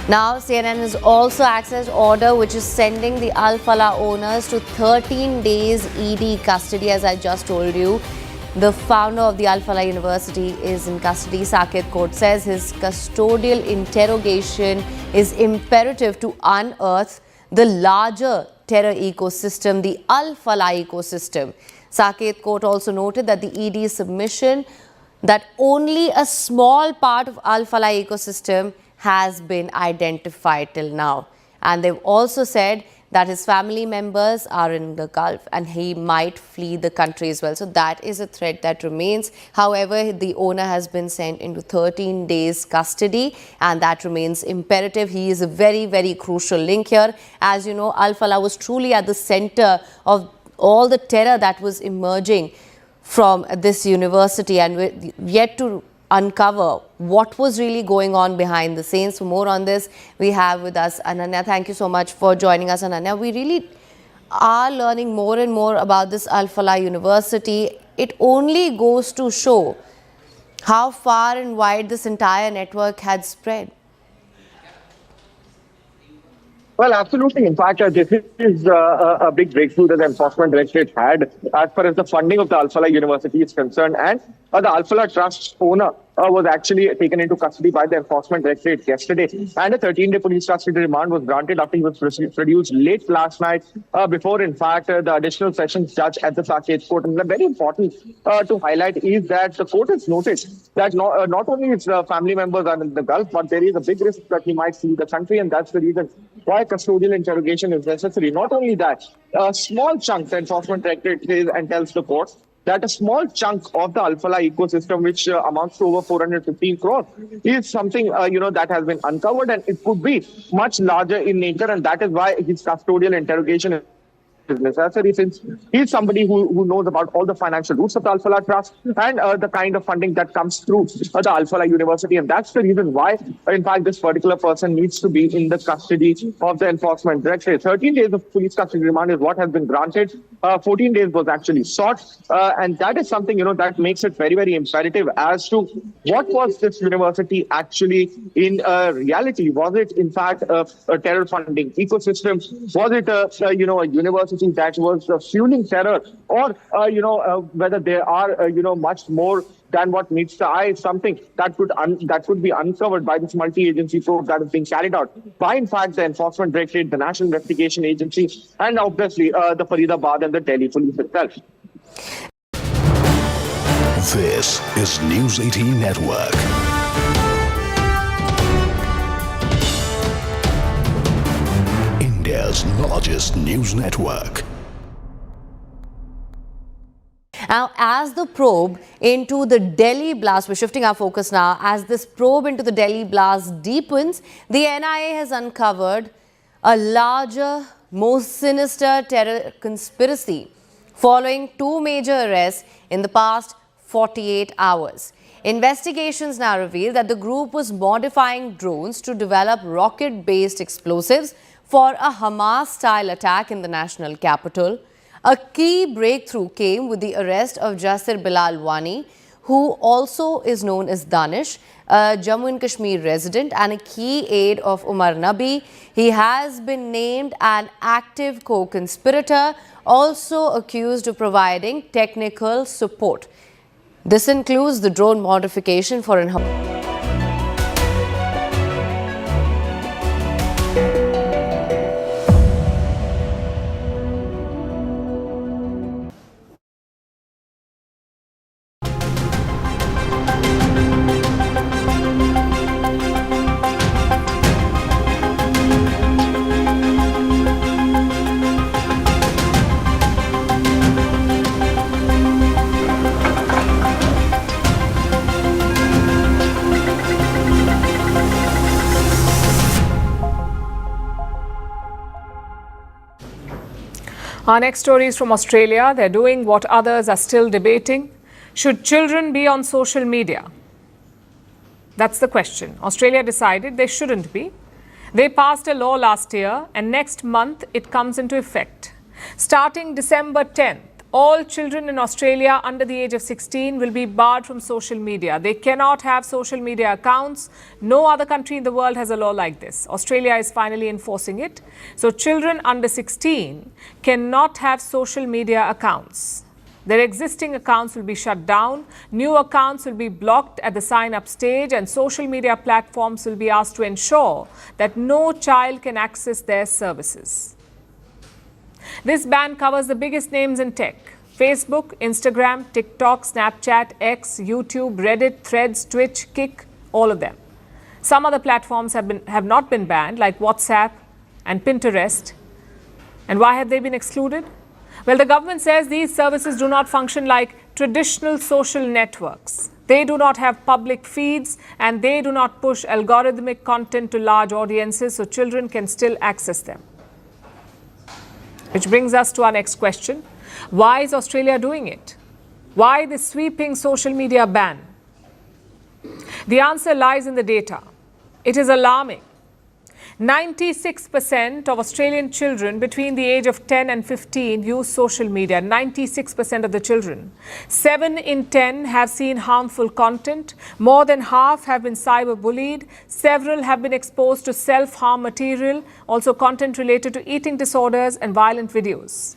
Now, CNN has also accessed order which is sending the Al Falah owners to 13 days ED custody, as I just told you. The founder of the Al Falah University is in custody. Saket Court says his custodial interrogation is imperative to unearth the larger terror ecosystem, the Al Falah ecosystem. Saket Court also noted that the ED submission that only a small part of Al Falah ecosystem has been identified till now. And they've also said that his family members are in the Gulf and he might flee the country as well. So that is a threat that remains. However, the owner has been sent into 13 days custody and that remains imperative. He is a very, very crucial link here. As you know, Al Falah was truly at the center of all the terror that was emerging from this university, and we're yet to uncover what was really going on behind the scenes. For more on this, we have with us Ananya. Thank you so much for joining us, Ananya. We really are learning more and more about this Al Falah University. It only goes to show how far and wide this entire network had spread. Well, absolutely. In fact, this is a big breakthrough that the Enforcement Directorate had as far as the funding of the Al Falah University is concerned. And the Al Falah Trust owner was actually taken into custody by the Enforcement Directorate yesterday. And a 13-day police custody remand was granted after he was produced late last night before, in fact, the additional sessions judge at the Saket Court. And very important to highlight is that the court has noted that not only his family members are in the Gulf, but there is a big risk that he might flee the country. And that's the reason why custodial interrogation is necessary. Not only that, a small chunk, the Enforcement Directorate says and tells the court that a small chunk of the Al Falah ecosystem, which amounts to over 415 crores, is something, that has been uncovered, and it could be much larger in nature. And that is why his custodial interrogation is necessary, since he's somebody who knows about all the financial roots of the Al Falah Trust and the kind of funding that comes through the Al Falah University. And that's the reason why, in fact, this particular person needs to be in the custody of the Enforcement Directorate. 13 days of police custody remand is what has been granted 14 days was actually sought. And that is something, that makes it very, very imperative as to what was this university actually in reality. Was it, in fact, a terror funding ecosystem? Was it, a university that was fueling terror? Or, whether there are, much more than what meets the eye, something that could be uncovered by this multi-agency probe that is being carried out by, in fact, the Enforcement Directorate, the National Investigation Agency, and obviously the Faridabad and the Delhi police itself. This is News 18 Network. India's largest news network. Now, as the probe into the Delhi blast, we're shifting our focus now, as this probe into the Delhi blast deepens, the NIA has uncovered a larger, more sinister terror conspiracy following two major arrests in the past 48 hours. Investigations now reveal that the group was modifying drones to develop rocket-based explosives for a Hamas-style attack in the national capital. A key breakthrough came with the arrest of Jasir Bilal Wani, who also is known as Danish, a Jammu and Kashmir resident and a key aide of Umar Nabi. He has been named an active co-conspirator, also accused of providing technical support. This includes the drone modification for an Our next story is from Australia. They're doing what others are still debating. Should children be on social media? That's the question. Australia decided they shouldn't be. They passed a law last year, and next month it comes into effect. Starting December 10th, all children in Australia under the age of 16 will be barred from social media. They cannot have social media accounts. No other country in the world has a law like this. Australia is finally enforcing it. So children under 16 cannot have social media accounts. Their existing accounts will be shut down, new accounts will be blocked at the sign-up stage, and social media platforms will be asked to ensure that no child can access their services. This ban covers the biggest names in tech: Facebook, Instagram, TikTok, Snapchat, X, YouTube, Reddit, Threads, Twitch, Kick, all of them. Some other platforms have not been banned, like WhatsApp and Pinterest. And why have they been excluded? Well, the government says these services do not function like traditional social networks. They do not have public feeds, and they do not push algorithmic content to large audiences, so children can still access them. Which brings us to our next question. Why is Australia doing it? Why this sweeping social media ban? The answer lies in the data. It is alarming. 96% of Australian children between the age of 10 and 15 use social media. 96% of the children. 7 in 10 have seen harmful content. More than half have been cyberbullied. Several have been exposed to self-harm material, also content related to eating disorders and violent videos.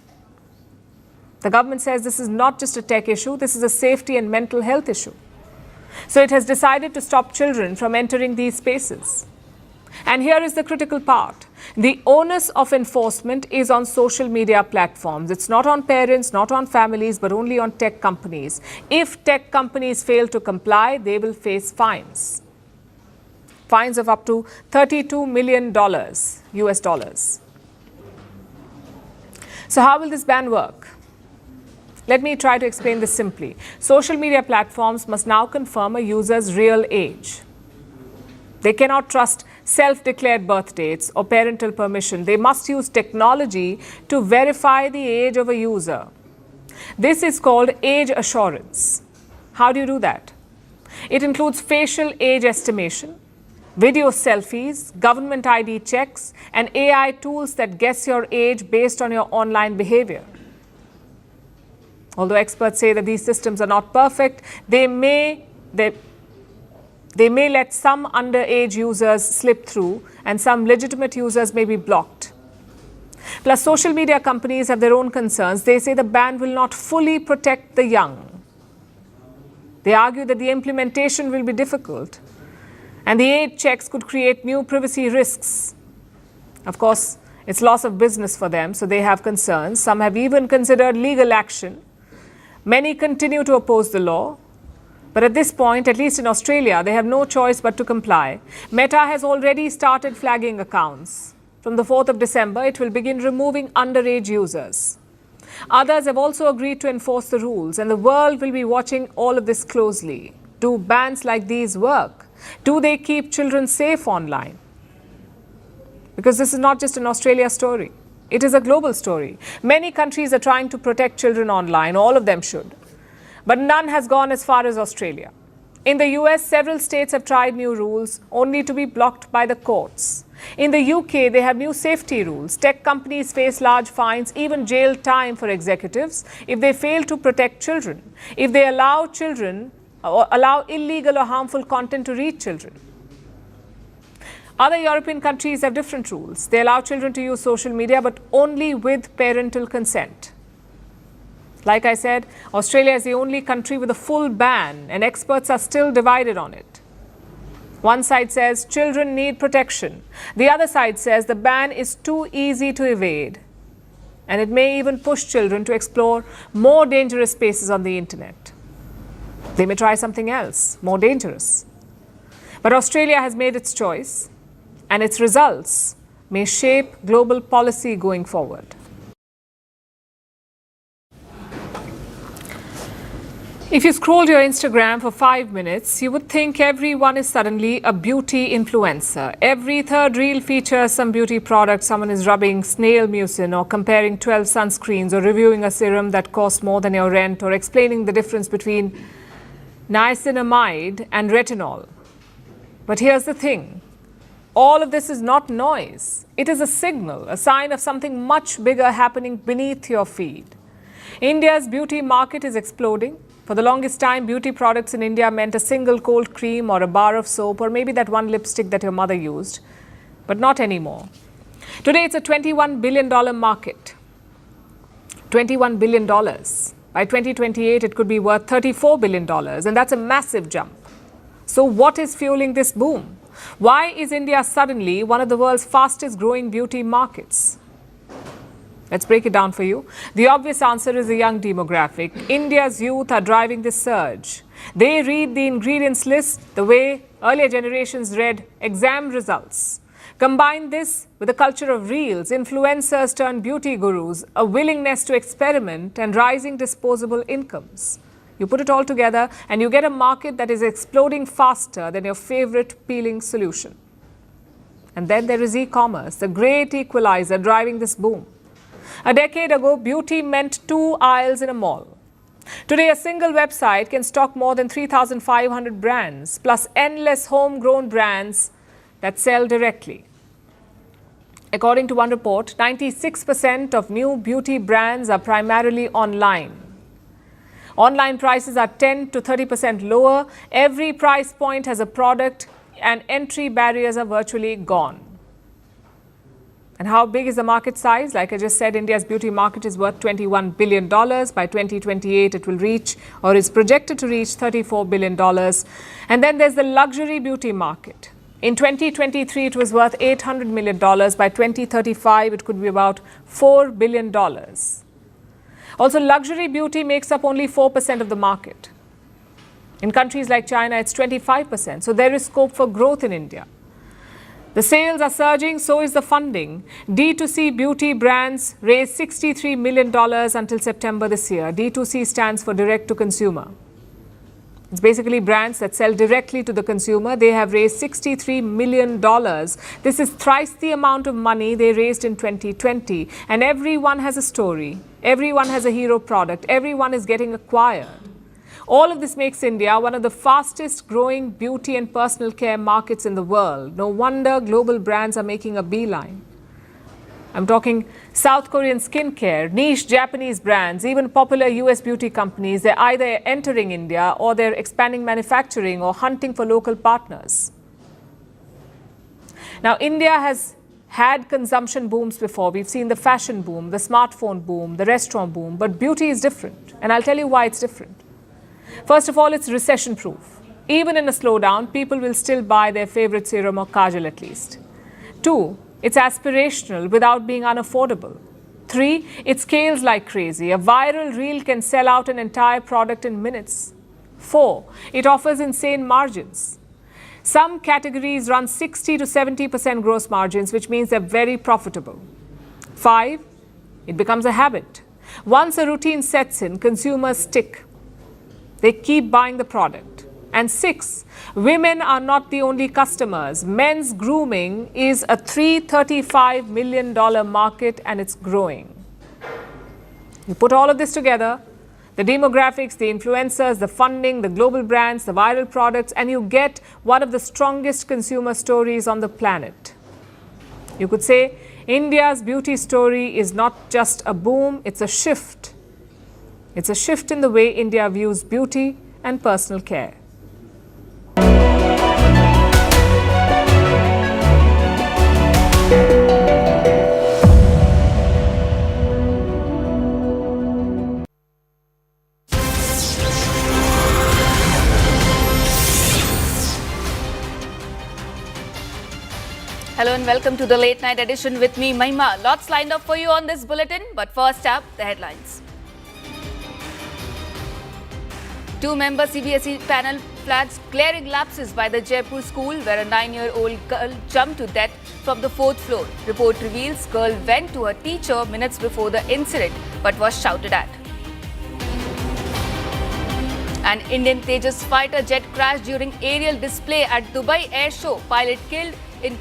The government says this is not just a tech issue, this is a safety and mental health issue. So it has decided to stop children from entering these spaces. And here is the critical part. The onus of enforcement is on social media platforms. It's not on parents, not on families, but only on tech companies. If tech companies fail to comply, they will face fines. Fines of up to $32 million US dollars. So how will this ban work? Let me try to explain this simply. Social media platforms must now confirm a user's real age. They cannot trust self-declared birth dates or parental permission. They must use technology to verify the age of a user. This is called age assurance. How do you do that? It includes facial age estimation, video selfies, government ID checks, and AI tools that guess your age based on your online behavior. Although experts say that these systems are not perfect, they may let some underage users slip through and some legitimate users may be blocked. Plus, social media companies have their own concerns. They say the ban will not fully protect the young. They argue that the implementation will be difficult and the age checks could create new privacy risks. Of course, it's loss of business for them, so they have concerns. Some have even considered legal action. Many continue to oppose the law. But at this point, at least in Australia, they have no choice but to comply. Meta has already started flagging accounts. From the 4th of December, it will begin removing underage users. Others have also agreed to enforce the rules, and the world will be watching all of this closely. Do bans like these work? Do they keep children safe online? Because this is not just an Australia story. It is a global story. Many countries are trying to protect children online. All of them should. But none has gone as far as Australia. In the US, several states have tried new rules only to be blocked by the courts. In the UK, they have new safety rules. Tech companies face large fines, even jail time for executives if they fail to protect children, if they allow children or allow illegal or harmful content to reach children. Other European countries have different rules. They allow children to use social media, but only with parental consent. Like I said, Australia is the only country with a full ban, and experts are still divided on it. One side says children need protection. The other side says the ban is too easy to evade, and it may even push children to explore more dangerous spaces on the internet. They may try something else, more dangerous. But Australia has made its choice, and its results may shape global policy going forward. If you scrolled your Instagram for 5 minutes, you would think everyone is suddenly a beauty influencer. Every third reel features some beauty product. Someone is rubbing snail mucin or comparing 12 sunscreens or reviewing a serum that costs more than your rent or explaining the difference between niacinamide and retinol. But here's the thing. All of this is not noise. It is a signal, a sign of something much bigger happening beneath your feed. India's beauty market is exploding. For the longest time, beauty products in India meant a single cold cream or a bar of soap or maybe that one lipstick that your mother used. But not anymore. Today, it's a $21 billion market. $21 billion. By 2028, it could be worth $34 billion, and that's a massive jump. So what is fueling this boom? Why is India suddenly one of the world's fastest growing beauty markets? Let's break it down for you. The obvious answer is the young demographic. India's youth are driving this surge. They read the ingredients list the way earlier generations read exam results. Combine this with a culture of reels, influencers turned beauty gurus, a willingness to experiment, and rising disposable incomes. You put it all together and you get a market that is exploding faster than your favorite peeling solution. And then there is e-commerce, the great equalizer driving this boom. A decade ago, beauty meant 2 aisles in a mall. Today, a single website can stock more than 3,500 brands, plus endless homegrown brands that sell directly. According to one report, 96% of new beauty brands are primarily online. Online prices are 10 to 30% lower. Every price point has a product, and entry barriers are virtually gone. And how big is the market size? Like I just said, India's beauty market is worth $21 billion. By 2028, it will reach, or is projected to reach, $34 billion. And then there's the luxury beauty market. In 2023, it was worth $800 million. By 2035, it could be about $4 billion. Also, luxury beauty makes up only 4% of the market. In countries like China, it's 25%. So there is scope for growth in India. The sales are surging, so is the funding. D2C beauty brands raised $63 million until September this year. D2C stands for direct to consumer. It's basically brands that sell directly to the consumer. They have raised $63 million. This is thrice the amount of money they raised in 2020. And everyone has a story. Everyone has a hero product. Everyone is getting acquired. All of this makes India one of the fastest growing beauty and personal care markets in the world. No wonder global brands are making a beeline. I'm talking South Korean skincare, niche Japanese brands, even popular US beauty companies. They're either entering India or they're expanding manufacturing or hunting for local partners. Now, India has had consumption booms before. We've seen the fashion boom, the smartphone boom, the restaurant boom, but beauty is different. And I'll tell you why it's different. First of all, it's recession-proof. Even in a slowdown, people will still buy their favorite serum or kajal at least. 2, it's aspirational without being unaffordable. 3, it scales like crazy. A viral reel can sell out an entire product in minutes. 4, it offers insane margins. Some categories run 60 to 70% gross margins, which means they're very profitable. 5, it becomes a habit. Once a routine sets in, consumers stick. They keep buying the product. And 6, women are not the only customers. Men's grooming is a $335 million market and it's growing. You put all of this together, the demographics, the influencers, the funding, the global brands, the viral products, and you get one of the strongest consumer stories on the planet. You could say India's beauty story is not just a boom, it's a shift. It's a shift in the way India views beauty and personal care. Hello and welcome to the late night edition with me, Mahima. Lots lined up for you on this bulletin, but first up, the headlines. 2-member CBSE panel flags glaring lapses by the Jaipur school where a 9-year-old girl jumped to death from the 4th floor. Report reveals girl went to her teacher minutes before the incident but was shouted at. An Indian Tejas fighter jet crashed during aerial display at Dubai Air Show. Pilot killed in